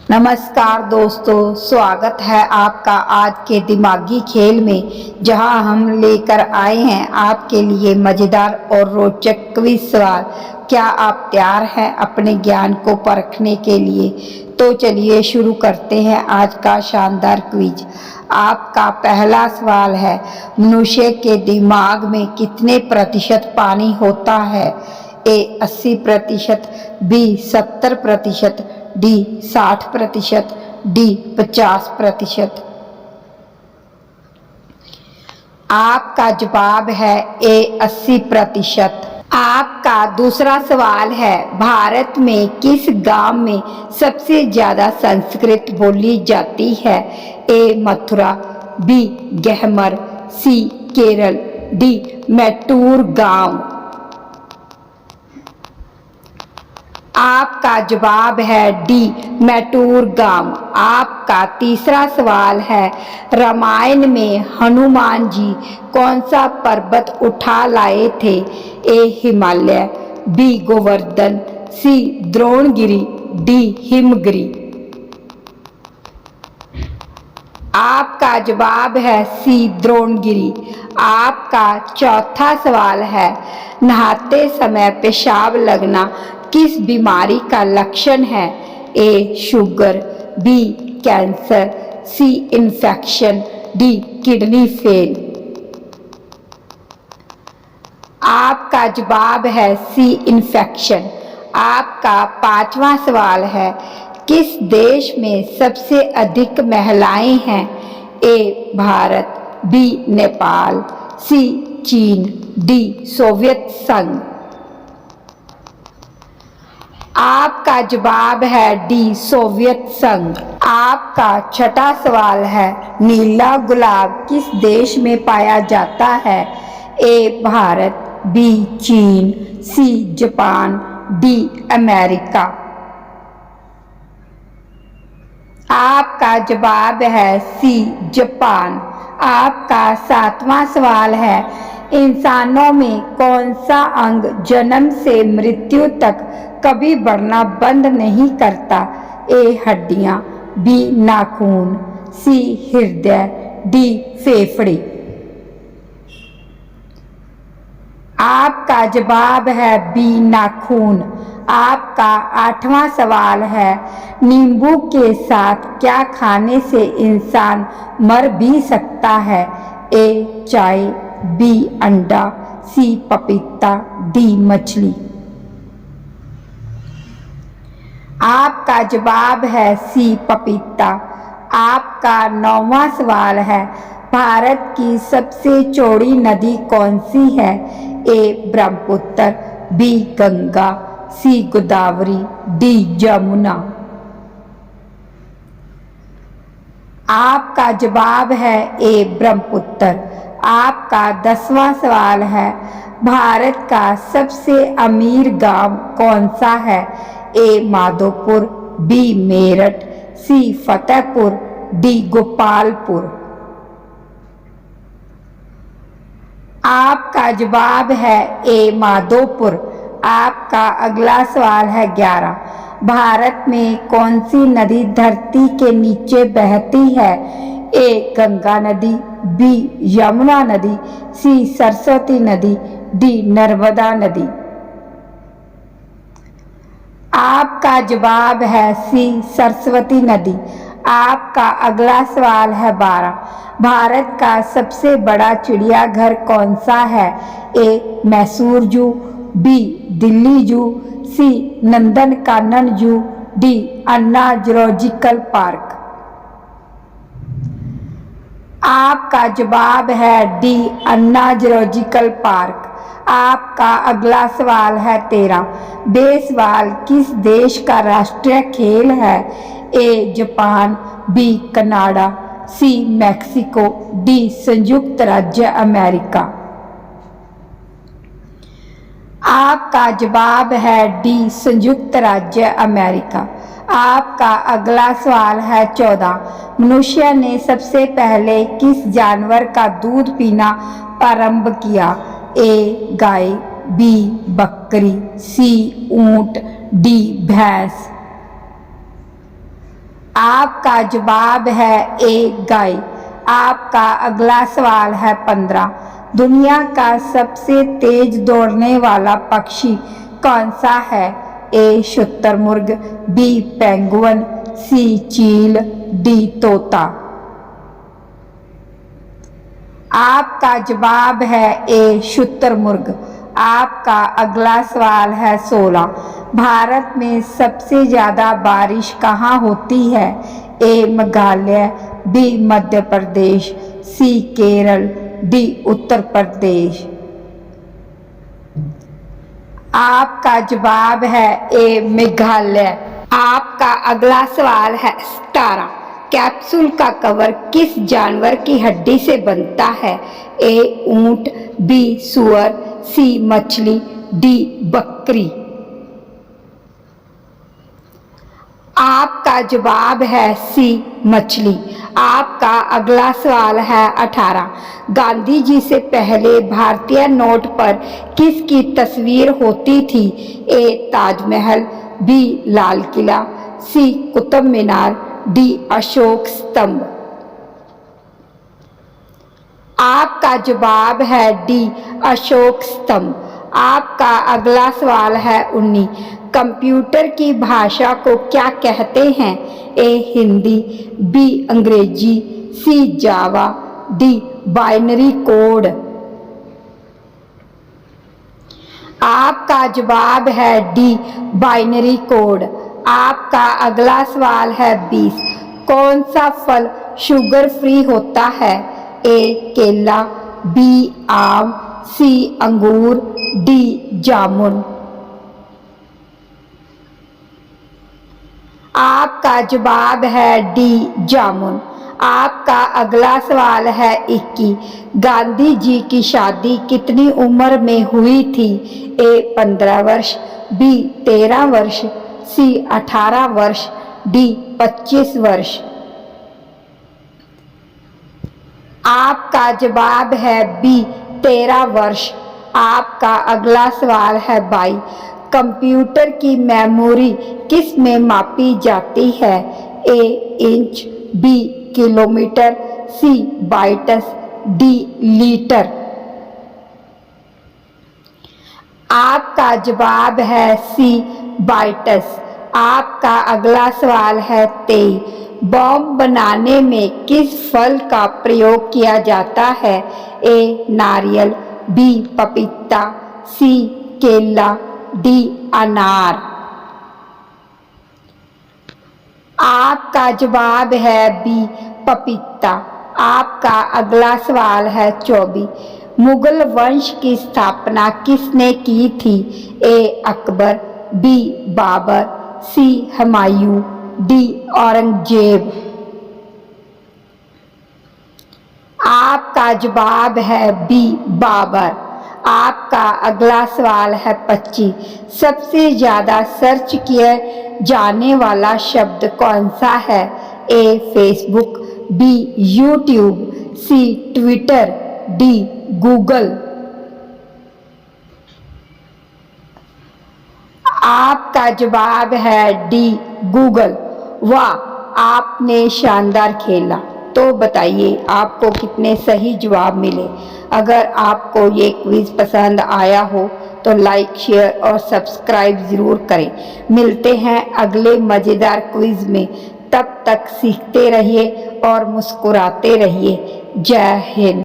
नमस्कार दोस्तों, स्वागत है आपका आज के दिमागी खेल में, जहां हम लेकर आए हैं आपके लिए मज़ेदार और रोचक क्विज सवाल। क्या आप तैयार हैं अपने ज्ञान को परखने के लिए? तो चलिए शुरू करते हैं आज का शानदार क्विज। आपका पहला सवाल है, मनुष्य के दिमाग में कितने प्रतिशत पानी होता है? ए 80%, बी 70%, डी 60%, डी 50%। आपका जवाब है ए 80%। आपका दूसरा सवाल है, भारत में किस गांव में सबसे ज्यादा संस्कृत बोली जाती है? ए मथुरा, बी गहमर, सी केरल, डी मैटूर गांव। आपका जवाब है डी मैटूर गांव। आपका तीसरा सवाल है, रामायण में हनुमान जी कौन सा पर्वत उठा लाए थे? ए हिमालय, बी गोवर्धन, सी द्रोणगिरी, डी हिमगिरी। आपका जवाब है सी द्रोणगिरी। आपका चौथा सवाल है, नहाते समय पेशाब लगना किस बीमारी का लक्षण है? ए शुगर, बी कैंसर, सी इन्फेक्शन, डी किडनी फेल। आपका जवाब है सी इन्फेक्शन। आपका पांचवा सवाल है, किस देश में सबसे अधिक महिलाएं हैं? ए भारत, बी नेपाल, सी चीन, डी सोवियत संघ। आपका जवाब है डी सोवियत संघ। आपका छठा सवाल है, नीला गुलाब किस देश में पाया जाता है? ए भारत, बी चीन, सी जापान, डी अमेरिका। आपका जवाब है सी जापान। आपका सातवां सवाल है, इंसानों में कौन सा अंग जन्म से मृत्यु तक कभी बढ़ना बंद नहीं करता? ए हड्डियां, बी नाखून, सी हृदय, डी फेफड़े। आपका जवाब है बी नाखून। आपका आठवां सवाल है, नींबू के साथ क्या खाने से इंसान मर भी सकता है? ए चाय, बी अंडा, सी पपीता, डी मछली। आपका जवाब है सी पपीता। आपका नौवां सवाल है, भारत की सबसे चौड़ी नदी कौन सी है? ए ब्रह्मपुत्र, बी गंगा, सी गोदावरी, डी जमुना। आपका जवाब है ए ब्रह्मपुत्र। आपका 10वां सवाल है, भारत का सबसे अमीर गांव कौन सा है? ए माधोपुर, बी मेरठ, सी फतेहपुर, डी गोपालपुर। आपका जवाब है ए माधोपुर। आपका अगला सवाल है 11, भारत में कौन सी नदी धरती के नीचे बहती है? ए गंगा नदी, बी यमुना नदी, सी सरस्वती नदी, डी नर्मदा नदी। आपका जवाब है सी सरस्वती नदी। आपका अगला सवाल है 12, भारत का सबसे बड़ा चिड़ियाघर कौन सा है? ए मैसूर जू, बी दिल्ली जू, सी नंदनकानन जू, डी अन्ना जूलॉजिकल पार्क। आपका जवाब है डी अन्ना जूलॉजिकल पार्क। आपका अगला सवाल है 13, बेसबॉल किस देश का राष्ट्रीय खेल है? A Japan, B Canada, C Mexico, D संयुक्त राज्य अमेरिका। आपका जवाब है डी संयुक्त राज्य अमेरिका। आपका अगला सवाल है 14, मनुष्य ने सबसे पहले किस जानवर का दूध पीना प्रारंभ किया? ए गाय, बी बकरी, सी ऊंट, डी भैंस। आपका जवाब है ए गाय। आपका अगला सवाल है 15। दुनिया का सबसे तेज दौड़ने वाला पक्षी कौन सा है? ए शुतुरमुर्ग, बी पेंगुइन, सी चील, डी तोता। आपका जवाब है ए शुतुरमुर्ग। आपका अगला सवाल है 16। भारत में सबसे ज़्यादा बारिश कहाँ होती है? ए मेघालय, बी मध्य प्रदेश, सी केरल, डी उत्तर प्रदेश। आपका जवाब है ए मेघालय। आपका अगला सवाल है 17। कैप्सूल का कवर किस जानवर की हड्डी से बनता है? ए ऊंट, बी सुअर, सी मछली, डी बकरी। आपका जवाब है सी मछली। आपका अगला सवाल है 18। गांधी जी से पहले भारतीय नोट पर किसकी तस्वीर होती थी? ए ताजमहल, बी लाल किला, सी कुतुब मीनार, डी अशोक स्तंभ। आपका जवाब है डी अशोक स्तंभ। आपका अगला सवाल है 19। कंप्यूटर की भाषा को क्या कहते हैं? ए हिंदी, बी अंग्रेजी, सी जावा, डी बाइनरी कोड। आपका जवाब है डी बाइनरी कोड। आपका अगला सवाल है 20। कौन सा फल शुगर फ्री होता है? ए केला, बी आम, सी अंगूर, डी जामुन। आपका जवाब है डी जामुन। आपका अगला सवाल है 21। गांधी जी की शादी कितनी उम्र में हुई थी? ए 15 वर्ष, बी 13 वर्ष, सी 18 वर्ष, डी 25 वर्ष। आपका जवाब है बी 13 वर्ष। आपका अगला सवाल है 22। कंप्यूटर की मेमोरी किस में मापी जाती है? ए इंच, बी किलोमीटर, सी बाइट्स, डी लीटर। आपका जवाब है सी बाइट्स। आपका अगला सवाल है 23। बॉम्ब बनाने में किस फल का प्रयोग किया जाता है? ए नारियल, बी पपीता, सी केला, डी अनार। आपका जवाब है बी पपीता। आपका अगला सवाल है 24। मुगल वंश की स्थापना किसने की थी? ए अकबर, बी बाबर, सी हुमायूं, डी औरंगजेब। आपका जवाब है बी बाबर। आपका अगला सवाल है 25। सबसे ज़्यादा सर्च किया जाने वाला शब्द कौन सा है? A Facebook, B YouTube, C Twitter, D Google. आपका जवाब है डी गूगल। वाह, आपने शानदार खेला। तो बताइए आपको कितने सही जवाब मिले। अगर आपको ये क्विज़ पसंद आया हो तो लाइक, शेयर और सब्सक्राइब ज़रूर करें। मिलते हैं अगले मज़ेदार क्विज़ में। तब तक सीखते रहिए और मुस्कुराते रहिए। जय हिंद।